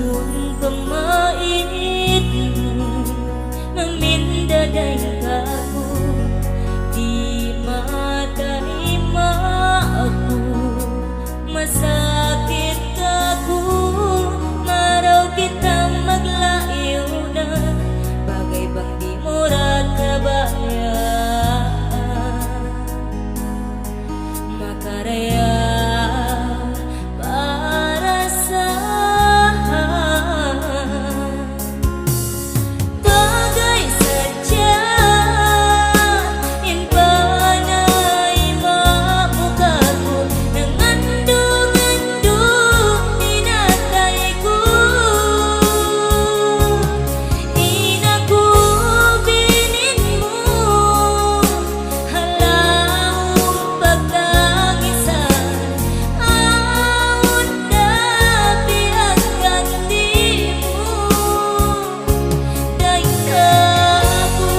kung pamait mo mamindaday ako, di matarima ako, masakit ako, maraw kitang maglayo na, bagay bang di mo ra kabaya makaraya para sa bagay sadya in panay mamuka ko nang andong-andong inatay ko inakubinin mo halawang pagtangisan awon dapi ang ganti mo day ako.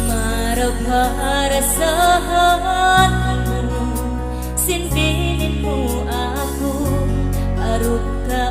Maraw para sa hangin mo, sindinin mo ako, arog ka